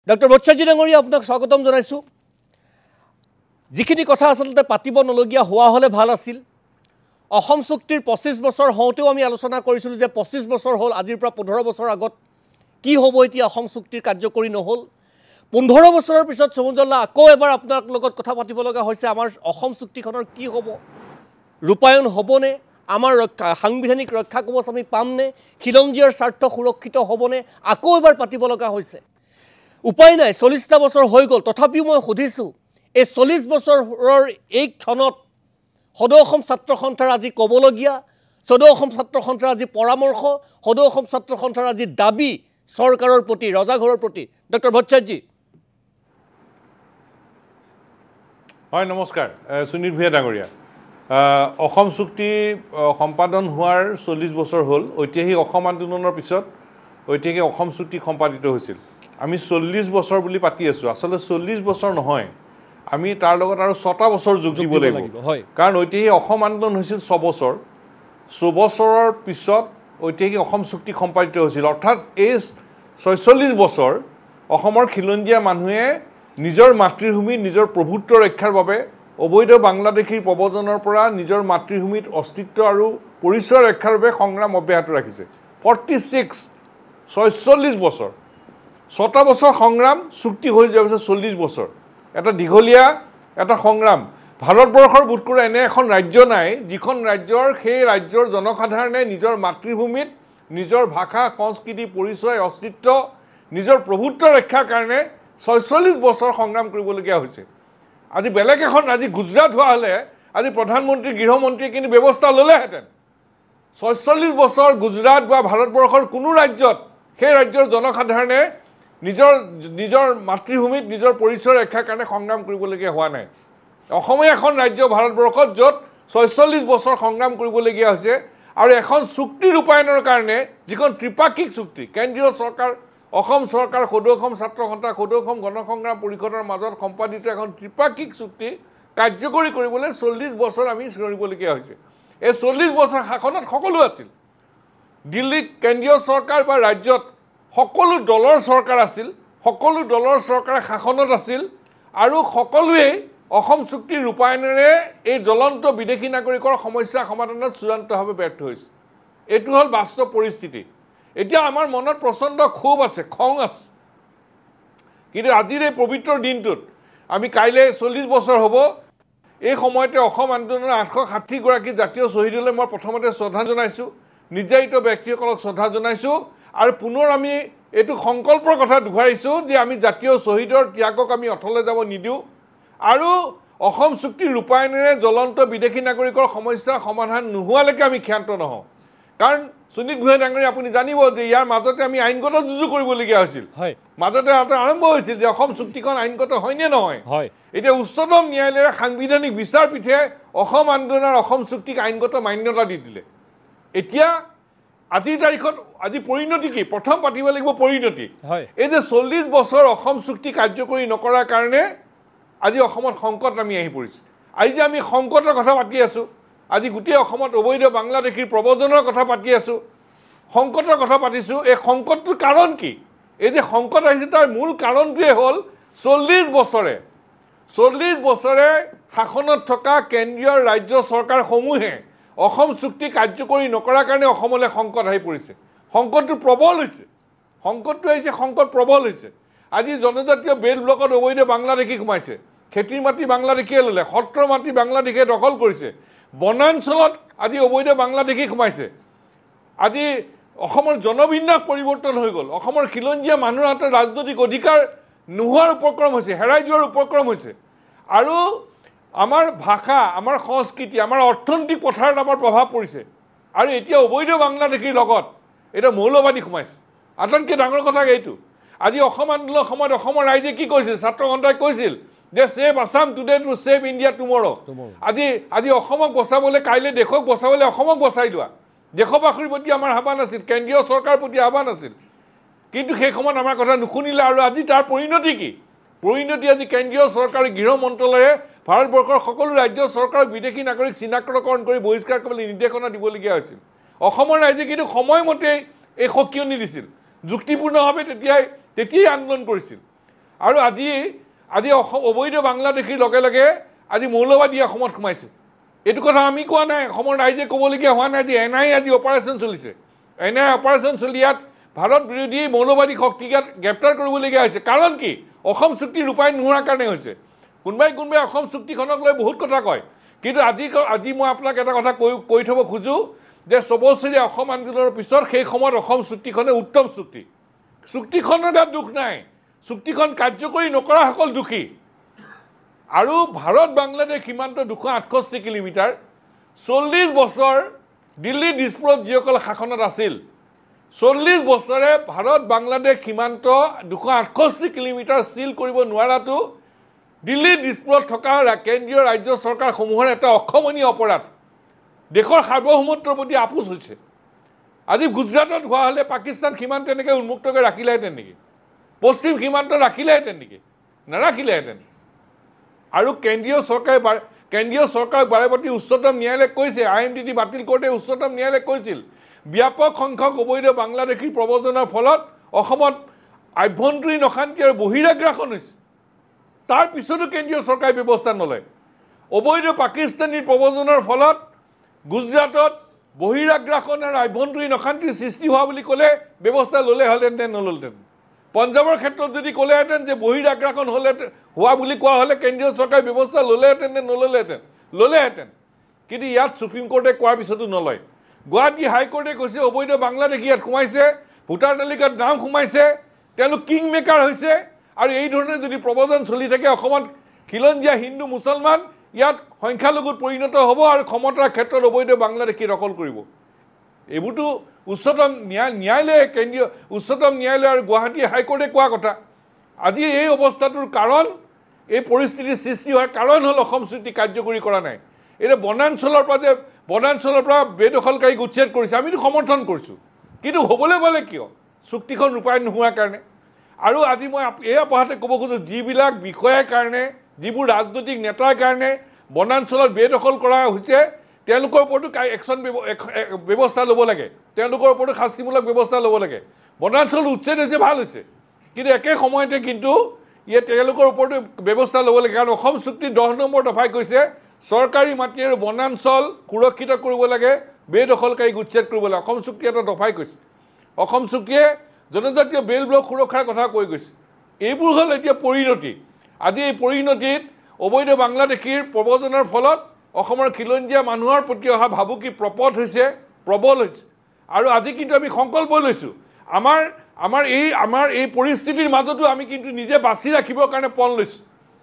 Doctor বৎসাজী ডাঙৰীয়া আপোনাক স্বাগতম জনাইছোঁ। যিখিনি কথা আচলতে পাতিব নলগীয়া হোৱা হ'লে ভাল আছিল। অসম চুক্তিৰ 25 বছৰ হওঁতেও আমি আলোচনা কৰিছিলোঁ যে 25 বছৰ হ'ল, আজিৰ পৰা 15 বছৰ আগত কি হ'ব এতিয়া অসম চুক্তিৰ কাৰ্যকৰী নহ'ল। 15 বছৰৰ পিছত সমুজ্জ্বলা আকৌ এবাৰ আপোনাৰ লগত কথা পাতিব লগা হৈছে। আমাৰ অসম চুক্তিখনৰ কি হ'ব, ৰূপায়ণ হ'বনে, আমাৰ সাংবিধানিক ৰক্ষা কৱচ আমি পামনে, খিলঞ্জীয়াৰ স্বাৰ্থ সুৰক্ষিত হ'বনে, আকৌ এবাৰ পাতিব লগা হৈছে। উপায় নাই, 40টা বছৰ হৈ গ'ল। তথাপিও মই সুধিছোঁ, এই 40 বছৰৰ এই ক্ষণত সদৌ অসম ছাত্ৰ সন্থাৰ আজি ক'বলগীয়া, সদৌ অসম ছাত্ৰ সন্থাৰ আজি পৰামৰ্শ, সদৌ অসম ছাত্ৰ সন্থাৰ আজি দাবী চৰকাৰৰ প্ৰতি, ৰজাঘৰৰ প্ৰতি। ডক্টৰ বৎসাজী। হয়, নমস্কাৰ। সুনীল ভূঞা ডাঙৰীয়া, অসম চুক্তি সম্পাদন হোৱাৰ 40 বছৰ হ'ল। ঐতিহাসিক অসম আন্দোলনৰ পিছত ঐতিহাসিক অসম চুক্তি সম্পাদিত হৈছিল। আমি 40 বছৰ বুলি পাতি আছোঁ, আচলতে 40 বছৰ নহয়, আমি তাৰ লগত আৰু 6টা বছৰ যোগ দিব লাগিব। কাৰণ ঐতিহাসিক অসম আন্দোলন হৈছিল 6 বছৰ, 6 বছৰৰ পিছত ঐতিহাসিক অসম চুক্তি সম্পাদিত হৈছিল। অৰ্থাৎ এই 46 বছৰ অসমৰ খিলঞ্জীয়া মানুহে নিজৰ মাতৃভূমি, নিজৰ প্ৰভুত্ব ৰক্ষাৰ বাবে অবৈধ বাংলাদেশীৰ প্ৰব্ৰজনৰ পৰা নিজৰ মাতৃভূমিত অস্তিত্ব আৰু পৰিচয় ৰক্ষাৰ বাবে সংগ্ৰাম অব্যাহত ৰাখিছে। 46 বছৰ, 6টা বছৰ সংগ্ৰাম, চুক্তি হৈ যোৱাৰ পিছত 40 বছৰ, এটা দীঘলীয়া এটা সংগ্ৰাম। ভাৰতবৰ্ষৰ বোধকৰো এনে এখন ৰাজ্য নাই যিখন ৰাজ্যৰ সেই ৰাজ্যৰ জনসাধাৰণে নিজৰ মাতৃভূমিত নিজৰ ভাষা, সংস্কৃতি, পৰিচয়, অস্তিত্ব, নিজৰ প্ৰভুত্ব ৰক্ষাৰ কাৰণে 46 বছৰ সংগ্ৰাম কৰিবলগীয়া হৈছে। আজি বেলেগ এখন, আজি গুজৰাট হোৱা হ'লে আজি প্ৰধানমন্ত্ৰী, গৃহমন্ত্ৰীয়ে কিন্তু ব্যৱস্থা ল'লেহেঁতেন। 46 বছৰ গুজৰাট বা ভাৰতবৰ্ষৰ কোনো ৰাজ্যত সেই ৰাজ্যৰ জনসাধাৰণে নিজৰ মাতৃভূমিত নিজৰ পৰিচয় ৰক্ষাৰ কাৰণে সংগ্ৰাম কৰিবলগীয়া হোৱা নাই। অসমেই এখন ৰাজ্য ভাৰতবৰ্ষত য'ত 46 বছৰ সংগ্ৰাম কৰিবলগীয়া হৈছে। আৰু এখন চুক্তি ৰূপায়ণৰ কাৰণে, যিখন ত্ৰিপাক্ষিক চুক্তি, কেন্দ্ৰীয় চৰকাৰ, অসম চৰকাৰ, সদৌ অসম ছাত্ৰ সন্থা, সদৌ অসম গণসংগ্ৰাম পৰিষদৰ মাজত সম্পাদিত এখন ত্ৰিপাক্ষিক চুক্তি কাৰ্যকৰী কৰিবলৈ 40 বছৰ আমি চিঞৰিবলগীয়া হৈছে। এই 40 বছৰ শাসনত সকলো আছিল। দিল্লীত কেন্দ্ৰীয় চৰকাৰ বা ৰাজ্যত সকলো দলৰ চৰকাৰ আছিল, সকলো দলৰ চৰকাৰে শাসনত আছিল, আৰু সকলোৱেই অসম চুক্তিৰ ৰূপায়ণেৰে এই জ্বলন্ত বিদেশী নাগৰিকৰ সমস্যা সমাধানত চূড়ান্তভাৱে ব্যৰ্থ হৈছে। এইটো হ'ল বাস্তৱ পৰিস্থিতি। এতিয়া আমাৰ মনত প্ৰচণ্ড ক্ষোভ আছে, খং আছে। কিন্তু আজিৰ এই পবিত্ৰ দিনটোত আমি কাইলৈ 40 বছৰ হ'ব, এই সময়তে অসম আন্দোলনৰ 860গৰাকী জাতীয় শ্বহীদলৈ মই প্ৰথমতে শ্ৰদ্ধা জনাইছোঁ, নিৰ্যাতিত ব্যক্তিসকলক শ্ৰদ্ধা জনাইছোঁ। আৰু পুনৰ আমি এইটো সংকল্পৰ কথা দোহাৰিছোঁ যে আমি জাতীয় শ্বহীদৰ ত্যাগক আমি অথলে যাব নিদিওঁ, আৰু অসম চুক্তিৰ ৰূপায়ণেৰে জ্বলন্ত বিদেশী নাগৰিকৰ সমস্যাৰ সমাধান নোহোৱালৈকে আমি ক্ষান্ত নহওঁ। কাৰণ সুনীল ভূঞা ডাঙৰীয়া, আপুনি জানিব যে ইয়াৰ মাজতে আমি আইনগত যুঁজো কৰিবলগীয়া হৈছিল। মাজতে এটা আৰম্ভ হৈছিল যে অসম চুক্তিখন আইনগত হয়নে নহয়। এতিয়া উচ্চতম ন্যায়ালয়ৰ সাংবিধানিক বিচাৰপীঠে অসম আন্দোলনৰ অসম চুক্তিক আইনগত মান্যতা দি দিলে। এতিয়া আজিৰ তাৰিখত আজি পৰিণতি কি? প্ৰথম পাতিব লাগিব পৰিণতি। এই যে 40 বছৰ অসম চুক্তি কাৰ্যকৰী নকৰাৰ কাৰণে আজি অসমত সংকট নামি আহি পৰিছে। আজি যে আমি সংকটৰ কথা পাতি আছোঁ, আজি গোটেই অসমত অবৈধ বাংলাদেশীৰ প্ৰব্ৰজনৰ কথা পাতি আছোঁ, সংকটৰ কথা পাতিছোঁ। এই সংকটটোৰ কাৰণ কি? এই যে সংকট আহিছে তাৰ মূল কাৰণটোৱে হ'ল 40 বছৰে শাসনত থকা কেন্দ্ৰীয় ৰাজ্য চৰকাৰসমূহে অসম চুক্তি কাৰ্যকৰী নকৰাৰ কাৰণে অসমলৈ সংকট আহি পৰিছে। সংকটটো প্ৰবল হৈছে, সংকটটো আহিছে, সংকট প্ৰবল হৈছে। আজি জনজাতীয় বেল ব্লকত অবৈধ বাংলাদেশী সোমাইছে, খেতিৰ মাটি বাংলাদেশীয়ে ল'লে, সত্ৰৰ মাটি বাংলাদেশীয়ে দখল কৰিছে, বনাঞ্চলত আজি অবৈধ বাংলাদেশী সোমাইছে। আজি অসমৰ জনবিন্যাস পৰিৱৰ্তন হৈ গ'ল। অসমৰ খিলঞ্জীয়া মানুহৰ হাতত ৰাজনৈতিক অধিকাৰ নোহোৱাৰ উপক্ৰম হৈছে, হেৰাই যোৱাৰ উপক্ৰম হৈছে। আৰু আমাৰ ভাষা, আমাৰ সংস্কৃতি, আমাৰ অৰ্থনৈতিক পথাৰত আমাৰ প্ৰভাৱ পৰিছে। আৰু এতিয়া অবৈধ বাংলাদেশীৰ লগত এতিয়া মৌলবাদী সোমাইছে। আটাইতকৈ ডাঙৰ কথা এইটো, আজি অসম আন্দোলনৰ সময়ত অসমৰ ৰাইজে কি কৈছিল? ছাত্ৰ সন্থাই কৈছিল যে save Assam today to save India tomorrow. আজি অসমক বচাবলৈ, কাইলৈ দেশক বচাবলৈ অসমক বচাই লোৱা, দেশবাসীৰ প্ৰতি আমাৰ আহ্বান আছিল, কেন্দ্ৰীয় চৰকাৰৰ প্ৰতি আহ্বান আছিল। কিন্তু সেই সময়ত আমাৰ কথা নুশুনিলে। আৰু আজি তাৰ পৰিণতি কি? পৰিণতি আজি কেন্দ্ৰীয় চৰকাৰে, গৃহ মন্ত্ৰালয়ে ভাৰতবৰ্ষৰ সকলো ৰাজ্য চৰকাৰক বিদেশী নাগৰিক চিনাক্তকৰণ কৰি বহিষ্কাৰ কৰিবলৈ নিৰ্দেশনা দিবলগীয়া হৈছিল। অসমৰ ৰাইজে কিন্তু সময়মতেই এই সকিয়নি দিছিল, যুক্তিপূৰ্ণভাৱে তেতিয়াই আন্দোলন কৰিছিল। আৰু আজি অবৈধ বাংলাদেশীৰ লগে লগে আজি মৌলবাদী অসমত সোমাইছে এইটো কথা আমি কোৱা নাই অসমৰ ৰাইজে ক'বলগীয়া হোৱা নাই যে এনআই আজি অপাৰেশ্যন চলিছে এনআই অপাৰেশ্যন চলি ইয়াত ভাৰত বিৰোধী মৌলবাদী শক্তিক গ্ৰেপ্তাৰ কৰিবলগীয়া হৈছে কাৰণ কি অসম চুক্তি ৰূপায়ণ নোহোৱাৰ কাৰণে হৈছে কোনোবাই অসম চুক্তিখনক লৈ বহুত কথা কয় কিন্তু আজি মই আপোনাক এটা কথা কৈ থ'ব খোজোঁ যে ৬ বছৰীয়া অসম আন্দোলনৰ পিছত সেই সময়ত অসম চুক্তিখনে উত্তম চুক্তিখনৰ গাত দুখ নাই চুক্তিখন কাৰ্যকৰী নকৰাসকল দোষী আৰু ভাৰত বাংলাদেশ সীমান্ত ২৬৮ কিলোমিটাৰ ৪০ বছৰ দিল্লী দিছপুৰত যিসকল শাসনত আছিল ৪০ বছৰে ভাৰত বাংলাদেশ সীমান্ত ২৬৮ কিলোমিটাৰ চিল কৰিব নোৱাৰাটো দিল্লী দিছপুৰত থকা কেন্দ্ৰীয় ৰাজ্য চৰকাৰসমূহৰ এটা অক্ষমনীয় অপৰাধ দেশৰ সাৰ্বভৌমত্বৰ প্ৰতি আপোচ হৈছে আজি গুজৰাটত হোৱা হ'লে পাকিস্তান সীমান্ত এনেকৈ উন্মুক্তকৈ ৰাখিলেহেঁতেন নেকি পশ্চিম সীমান্ত ৰাখিলেহেঁতেন নেকি নাৰাখিলেহেঁতেন আৰু কেন্দ্ৰীয় চৰকাৰে বাৰে প্ৰতি উচ্চতম ন্যায়ালয়ে কৈছে IMDT বাতিল কৰোঁতে উচ্চতম ন্যায়ালয়ে কৈছিল ব্যাপক সংখ্যক অবৈধ বাংলাদেশীৰ প্ৰব্ৰজনৰ ফলত অসমত আভ্যন্তৰীণ অশান্তি আৰু বহিৰাগ্ৰাসন হৈছে তাৰ পিছতো কেন্দ্ৰীয় চৰকাৰে ব্যৱস্থা নলয় অবৈধ পাকিস্তানীৰ প্ৰব্ৰজনৰ ফলত গুজৰাটত বহিৰাগ্ৰাসন আৰু আভ্যন্তৰীণ অশান্তিৰ সৃষ্টি হোৱা বুলি ক'লে ব্যৱস্থা ল'লে হ'লেহেঁতেন নে নল'লেহেঁতেন পঞ্জাবৰ ক্ষেত্ৰত যদি ক'লেহেঁতেন যে বহিৰাগ্ৰাসন হোৱা বুলি কোৱা হ'লে কেন্দ্ৰীয় চৰকাৰে ব্যৱস্থা ল'লেহেঁতেন নে ল'লেহেঁতেন কিন্তু ইয়াত সুপ্ৰিম কোৰ্টে কোৱাৰ পিছতো নলয় গুৱাহাটী হাইকোৰ্টে কৈছে অবৈধ বাংলাদেশী ইয়াত সোমাইছে ভোটাৰ তালিকাত নাম সোমাইছে তেওঁলোক কিং মেকাৰ হৈছে আৰু এই ধৰণে যদি প্ৰব্ৰজন চলি থাকে অসমত খিলঞ্জীয়া হিন্দু মুছলমান ইয়াত সংখ্যালঘুত পৰিণত হ'ব আৰু ক্ষমতাৰ ক্ষেত্ৰত অবৈধ বাংলাদেশী দখল কৰিব এইবোৰতো উচ্চতম ন্যায়ালয়ে উচ্চতম ন্যায়ালয় আৰু গুৱাহাটী হাইকোৰ্টে কোৱা কথা আজি এই অৱস্থাটোৰ কাৰণ এই পৰিস্থিতিৰ সৃষ্টি হোৱাৰ কাৰণ হ'ল অসম চুক্তি কাৰ্যকৰী কৰা নাই এতিয়া বনাঞ্চলৰ পৰা বেদখলকাৰীক উচ্ছেদ কৰিছে আমিতো সমৰ্থন কৰিছোঁ কিন্তু হ'বলৈ পালে কিয় চুক্তিখন ৰূপায়ণ নোহোৱাৰ কাৰণে আৰু আজি মই এই আপাহতে ক'ব খোজোঁ যিবিলাক বিষয়াৰ কাৰণে যিবোৰ ৰাজনৈতিক নেতাৰ কাৰণে বনাঞ্চলত বেদখল কৰা হৈছে তেওঁলোকৰ ওপৰতো একশ্যন ব্যৱস্থা ল'ব লাগে তেওঁলোকৰ ওপৰতো শাস্তিমূলক ব্যৱস্থা ল'ব লাগে বনাঞ্চল উচ্ছেদ হৈছে ভাল হৈছে কিন্তু একে সময়তে কিন্তু তেওঁলোকৰ ওপৰতো ব্যৱস্থা ল'ব লাগে কাৰণ অসম চুক্তিৰ 10 নম্বৰ দফাই কৈছে চৰকাৰী মাটি আৰু বনাঞ্চল সুৰক্ষিত কৰিব লাগে বেদখলকাৰীক উচ্ছেদ কৰিব লাগে অসম চুক্তি এটা দফাই কৈছে অসম চুক্তিয়ে জনজাতীয় বেল ব্লক সুৰক্ষাৰ কথা কৈ গৈছে এইবোৰ হ'ল এতিয়া পৰিণতি আজি এই পৰিণতিত অবৈধ বাংলাদেশীৰ প্ৰব্ৰজনৰ ফলত অসমৰ খিলঞ্জীয়া মানুহৰ প্ৰতি অহা ভাবুকি প্ৰবল হৈছে আৰু আজি কিন্তু আমি সংকল্প লৈছোঁ আমাৰ এই পৰিস্থিতিৰ মাজতো আমি কিন্তু নিজে বাছি ৰাখিবৰ কাৰণে পণ লৈছোঁ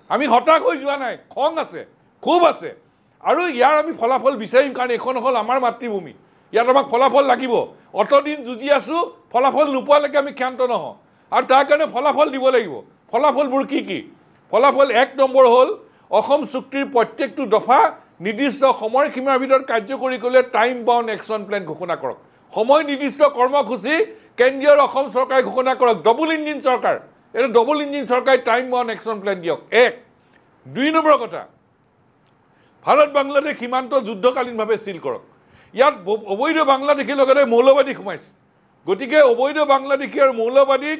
আমি হতাশ হৈ যোৱা নাই খং আছে খুব আছে আৰু ইয়াৰ আমি ফলাফল বিচাৰিম কাৰণ এইখন হ'ল আমাৰ মাতৃভূমি ইয়াত আমাক ফলাফল লাগিব অতদিন যুঁজি আছোঁ ফলাফল নোপোৱালৈকে আমি ক্ষান্ত নহওঁ আৰু তাৰ কাৰণে ফলাফল দিব লাগিব ফলাফলবোৰ কি ফলাফল 1 নম্বৰ হ'ল অসম চুক্তিৰ প্ৰত্যেকটো দফা নিৰ্দিষ্ট সময়সীমাৰ ভিতৰত কাৰ্যকৰী কৰিলে টাইম বাউণ্ড একশ্যন প্লেন ঘোষণা কৰক সময় নিৰ্দিষ্ট কৰ্মসূচী কেন্দ্ৰীয় অসম চৰকাৰে ঘোষণা কৰক ডবল ইঞ্জিন চৰকাৰ এটা ডবল ইঞ্জিন চৰকাৰে টাইম বাউণ্ড একশ্যন প্লেন দিয়ক 2 নম্বৰ কথা ভাৰত বাংলাদেশ সীমান্ত যুদ্ধকালীনভাৱে চিল কৰক ইয়াত অবৈধ বাংলাদেশীৰ লগতে মৌলবাদী সোমাইছে গতিকে অবৈধ বাংলাদেশী আৰু মৌলবাদীক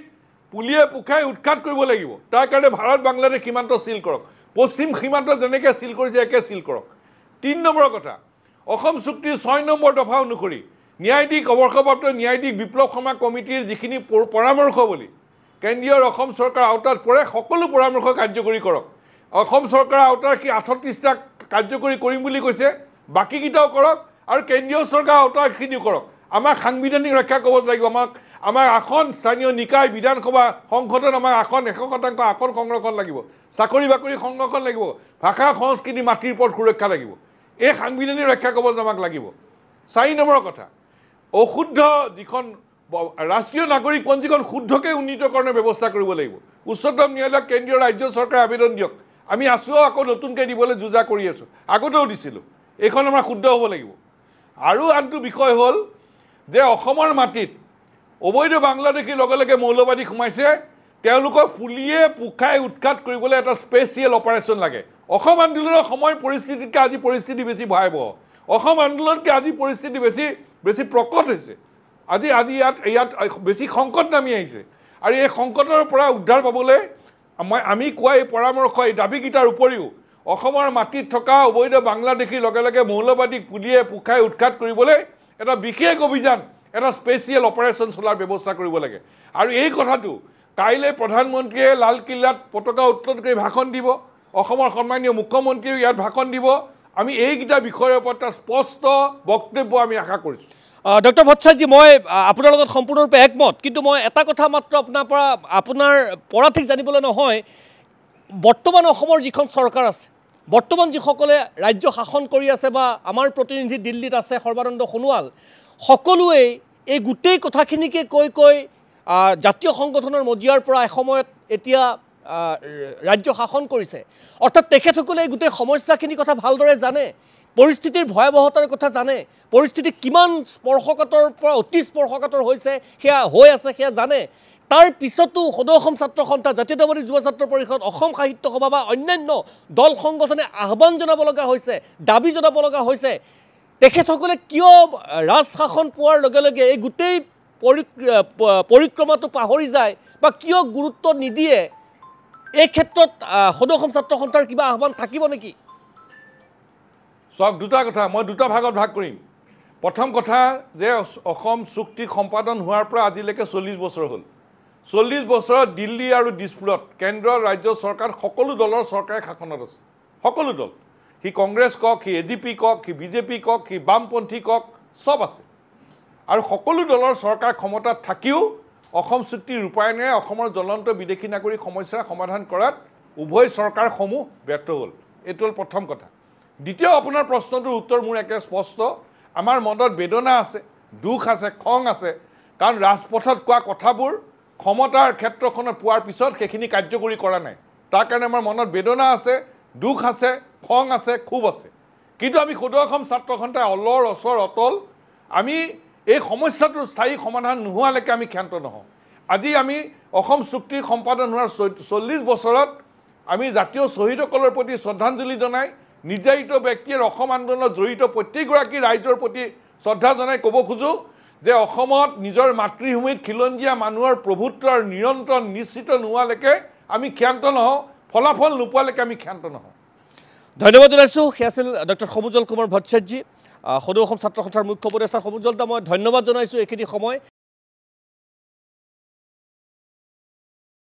পুলিয়ে পোখাই উৎখাত কৰিব লাগিব তাৰ কাৰণে ভাৰত বাংলাদেশ সীমান্ত চিল কৰক পশ্চিম সীমান্ত যেনেকৈ চিল কৰিছে একে চিল কৰক 3 নম্বৰ কথা অসম চুক্তিৰ 6 নম্বৰ দফা অনুসৰি ন্যায়াধীশ অৱসৰপ্ৰাপ্ত ন্যায়াধীশ বিপ্লৱ শৰ্মা কমিটিৰ যিখিনি পৰামৰ্শ বুলি কেন্দ্ৰীয় অসম চৰকাৰৰ আওতাত পৰে সকলো পৰামৰ্শ কাৰ্যকৰী কৰক অসম চৰকাৰৰ আওতাৰ 38টা কাৰ্যকৰী কৰিম বুলি কৈছে বাকীকেইটাও কৰক আৰু কেন্দ্ৰীয় চৰকাৰৰ আওতাৰখিনিও কৰক আমাক সাংবিধানিক ৰক্ষা কবচ লাগিব আমাৰ আসন স্থানীয় নিকায় বিধানসভা সংসদত আমাৰ আসন 100% আসন সংৰক্ষণ লাগিব চাকৰি বাকৰি সংৰক্ষণ লাগিব ভাষা সংস্কৃতি মাটিৰ ওপৰত সুৰক্ষা লাগিব এই সাংবিধানিক ৰক্ষা কবচ আমাক লাগিব 4 নম্বৰ কথা অশুদ্ধ যিখন ৰাষ্ট্ৰীয় নাগৰিক পঞ্জীখন শুদ্ধকৈ উন্নীতকৰণৰ ব্যৱস্থা কৰিব লাগিব উচ্চতম ন্যায়ালয়ক কেন্দ্ৰীয় ৰাজ্য চৰকাৰে আবেদন দিয়ক আমি আছোঁ আকৌ নতুনকৈ দিবলৈ যুঁজা কৰি আছোঁ আগতেও দিছিলোঁ এইখন আমাৰ শুদ্ধ হ'ব লাগিব আৰু আনটো বিষয় হ'ল যে অসমৰ মাটিত অবৈধ বাংলাদেশীৰ লগে লগে মৌলবাদী সোমাইছে তেওঁলোকক পুলিয়ে পোখাই উৎখাত কৰিবলৈ এটা স্পেচিয়েল অপাৰেশ্যন লাগে অসম আন্দোলনৰ সময় পৰিস্থিতিতকৈ আজি পৰিস্থিতি বেছি ভয়াৱহ অসম আন্দোলনতকৈ আজি পৰিস্থিতি বেছি প্ৰকট হৈছে আজি ইয়াত বেছি সংকট নামি আহিছে আৰু এই সংকটৰ পৰা উদ্ধাৰ পাবলৈ আমি কোৱা এই পৰামৰ্শ এই দাবীকেইটাৰ উপৰিও অসমৰ মাটিত থকা অবৈধ বাংলাদেশীৰ লগে লগে মৌলবাদীক পুলিয়ে পুখাই উৎখাত কৰিবলৈ এটা বিশেষ অভিযান এটা স্পেচিয়েল অপাৰেশ্যন চলাৰ ব্যৱস্থা কৰিব লাগে আৰু এই কথাটো কাইলৈ প্ৰধানমন্ত্ৰীয়ে লালকিল্লাত পতাকা উত্তোলন কৰি ভাষণ দিব অসমৰ সন্মানীয় মুখ্যমন্ত্ৰীয়ে ইয়াত ভাষণ দিব আমি এইকেইটা বিষয়ৰ ওপৰত স্পষ্ট বক্তব্য আমি আশা কৰিছোঁ ডক্টৰ ভট্টাচাৰ্যজী মই আপোনাৰ লগত সম্পূৰ্ণৰূপে একমত কিন্তু মই এটা কথা মাত্ৰ আপোনাৰ পৰা ঠিক জানিবলৈ নহয় বৰ্তমান অসমৰ যিখন চৰকাৰ আছে বৰ্তমান যিসকলে ৰাজ্য শাসন কৰি আছে বা আমাৰ প্ৰতিনিধি দিল্লীত আছে সৰ্বানন্দ সোণোৱাল সকলোৱে এই গোটেই কথাখিনিকে কৈ জাতীয় সংগঠনৰ মজিয়াৰ পৰা এসময়ত এতিয়া ৰাজ্য শাসন কৰিছে অৰ্থাৎ তেখেতসকলে এই গোটেই সমস্যাখিনিৰ কথা ভালদৰে জানে পৰিস্থিতিৰ ভয়াৱহতাৰ কথা জানে পৰিস্থিতি কিমান স্পৰ্শকাতৰ পৰা অতি স্পৰ্শকাতৰ হৈছে সেয়া হৈ আছে সেয়া জানে তাৰ পিছতো সদৌ অসম ছাত্ৰ সন্থা জাতীয়তাবাদী যুৱ ছাত্ৰ পৰিষদ অসম সাহিত্য সভা বা অন্যান্য দল সংগঠনে আহ্বান জনাব লগা হৈছে দাবী জনাব লগা হৈছে তেখেতসকলে কিয় ৰাজশাসন পোৱাৰ লগে লগে এই গোটেই পৰিক্ৰমাটো পাহৰি যায় বা কিয় গুৰুত্ব নিদিয়ে এই ক্ষেত্ৰত সদৌ অসম ছাত্ৰ সন্থাৰ কিবা আহ্বান থাকিব নেকি সব দুটা কথা মই দুটা ভাগত ভাগ কৰিম প্ৰথম কথা যে অসম চুক্তি সম্পাদন হোৱাৰ পৰা আজিলৈকে 40 বছৰ হ'ল 40 বছৰত দিল্লী আৰু দিছপুৰত কেন্দ্ৰ ৰাজ্য চৰকাৰ সকলো দলৰ চৰকাৰে শাসনত আছে সকলো দল কি কংগ্ৰেছ কক কি এজিপি কক কি বিজেপি কক কি বামপন্থী কক সব আছে আৰু সকলো দলৰ চৰকাৰ ক্ষমতাত থাকিও অসম চুক্তি ৰূপায়ণে অসমৰ জ্বলন্ত বিদেশী নাগৰিক সমস্যা সমাধান কৰাত উভয় চৰকাৰসমূহ ব্যৰ্থ হ'ল এইটো হ'ল প্ৰথম কথা দ্বিতীয় আপোনাৰ প্ৰশ্নটোৰ উত্তৰ মোৰ একে স্পষ্ট আমাৰ মনত বেদনা আছে দুখ আছে খং আছে কাৰণ ৰাজপথত কোৱা কথাবোৰ ক্ষমতাৰ ক্ষেত্ৰখনত পোৱাৰ পিছত সেইখিনি কাৰ্যকৰী কৰা নাই তাৰ কাৰণে আমাৰ মনত বেদনা আছে দুখ আছে খং আছে ক্ষোভ আছে কিন্তু আমি সদৌ অসম ছাত্ৰ সন্থাই অলৰ অচৰ অতল আমি এই সমস্যাটোৰ স্থায়ী সমাধান নোহোৱালৈকে আমি ক্ষান্ত নহওঁ আজি আমি অসম চুক্তি সম্পাদন হোৱাৰ 40 বছৰত আমি জাতীয় শ্বহীদসকলৰ প্ৰতি শ্ৰদ্ধাঞ্জলি জনাই নিৰ্যাতিত ব্যক্তিৰ অসম আন্দোলনত জড়িত প্ৰত্যেকগৰাকী ৰাইজৰ প্ৰতি শ্ৰদ্ধা জনাই ক'ব খোজো যে অসমত নিজৰ মাতৃভূমিত খিলঞ্জীয়া মানুহৰ প্ৰভুত্ব আৰু নিৰন্তৰ নিশ্চিত নোহোৱালৈকে আমি ক্ষান্ত নহওঁ ফলাফল নোপোৱালৈকে আমি ক্ষান্ত নহওঁ ধন্যবাদ জনাইছোঁ সেয়া আছিল ডক্টৰ সমুজল কুমাৰ ভট্টাচাৰ্যজী সদৌ অসম ছাত্ৰ সন্থাৰ মুখ্য উপদেষ্টা সমুজল দা মই ধন্যবাদ জনাইছোঁ এইখিনি সময়